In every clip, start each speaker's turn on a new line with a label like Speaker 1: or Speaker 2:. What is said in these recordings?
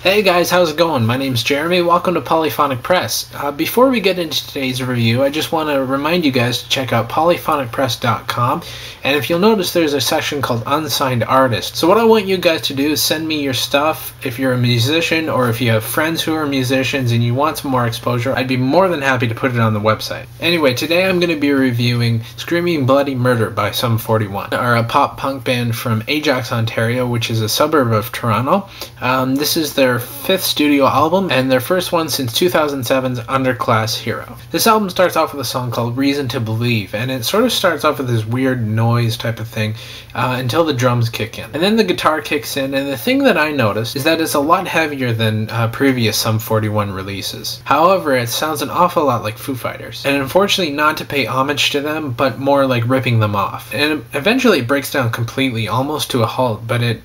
Speaker 1: Hey guys, how's it going? My name's Jeremy. Welcome to Polyphonic Press. Before we get into today's review, I just want to remind you guys to check out polyphonicpress.com, and if you'll notice there's a section called Unsigned Artists. So what I want you guys to do is send me your stuff if you're a musician or if you have friends who are musicians and you want some more exposure. I'd be more than happy to put it on the website. Anyway, today I'm going to be reviewing Screaming Bloody Murder by Sum 41, are a pop punk band from Ajax, Ontario, which is a suburb of Toronto. This is their fifth studio album and their first one since 2007's Underclass Hero. This album starts off with a song called Reason to Believe, and it sort of starts off with this weird noise type of thing until the drums kick in. And then the guitar kicks in, and the thing that I noticed is that it's a lot heavier than previous Sum 41 releases. However, it sounds an awful lot like Foo Fighters, and unfortunately not to pay homage to them, but more like ripping them off. And eventually it breaks down completely, almost to a halt, but it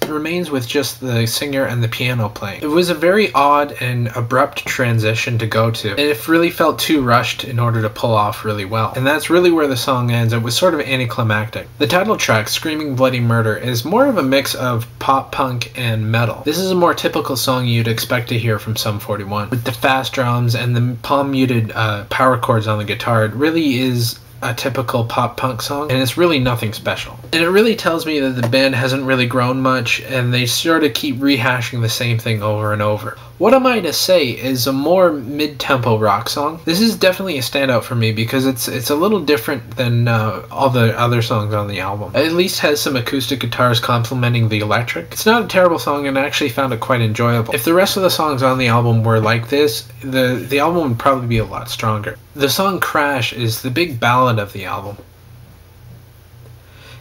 Speaker 1: remains with just the singer and the piano playing. It was a very odd and abrupt transition to go to. It really felt too rushed in order to pull off really well. And that's really where the song ends. It was sort of anticlimactic. The title track, Screaming Bloody Murder, is more of a mix of pop punk and metal. This is a more typical song you'd expect to hear from Sum 41. With the fast drums and the palm muted power chords on the guitar, it really is a typical pop punk song, and it's really nothing special. And it really tells me that the band hasn't really grown much, and they sort of keep rehashing the same thing over and over. What am I to say is a more mid-tempo rock song. This is definitely a standout for me because it's a little different than all the other songs on the album. It at least has some acoustic guitars complementing the electric. It's not a terrible song, and I actually found it quite enjoyable. If the rest of the songs on the album were like this, the album would probably be a lot stronger. The song Crash is the big ballad of the album.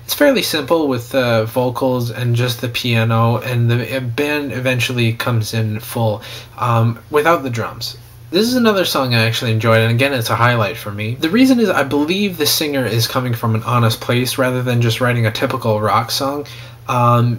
Speaker 1: It's fairly simple with vocals and just the piano, and the band eventually comes in full without the drums. This is another song I actually enjoyed, and again, it's a highlight for me. The reason is I believe the singer is coming from an honest place rather than just writing a typical rock song. I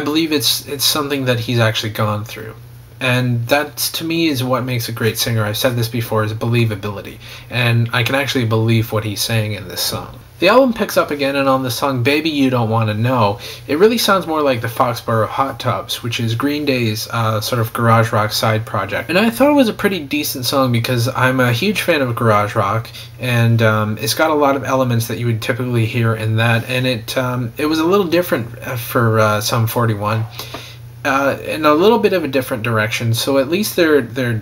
Speaker 1: believe it's something that he's actually gone through. And that, to me, is what makes a great singer. I've said this before, is believability. And I can actually believe what he's saying in this song. The album picks up again, and on the song Baby You Don't Want to Know, it really sounds more like the Foxborough Hot Tubs, which is Green Day's sort of garage rock side project. And I thought it was a pretty decent song because I'm a huge fan of garage rock, and it's got a lot of elements that you would typically hear in that, and it was a little different for Sum 41. In a little bit of a different direction, so at least they're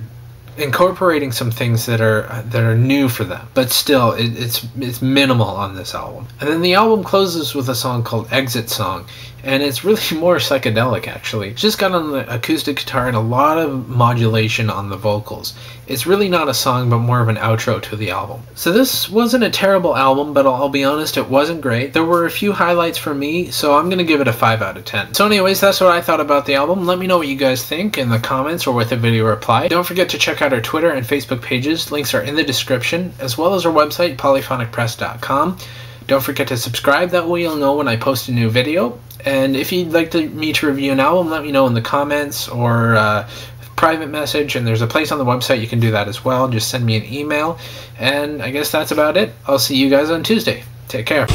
Speaker 1: incorporating some things that are new for them, but still it's minimal on this album. And then the album closes with a song called Exit Song, and it's really more psychedelic actually. It's just got on the acoustic guitar and a lot of modulation on the vocals. It's really not a song, but more of an outro to the album. So this wasn't a terrible album, but I'll be honest, it wasn't great. There were a few highlights for me, so I'm gonna give it a 5 out of 10. So anyways, that's what I thought about the album. Let me know what you guys think in the comments or with a video reply. Don't forget to check out our Twitter and Facebook pages. Links are in the description, as well as our website, polyphonicpress.com. Don't forget to subscribe, that way you'll know when I post a new video. And if you'd like me to review an album, let me know in the comments or private message, and there's a place on the website you can do that as well. Just send me an email, and I guess that's about it. I'll see you guys on Tuesday. Take care.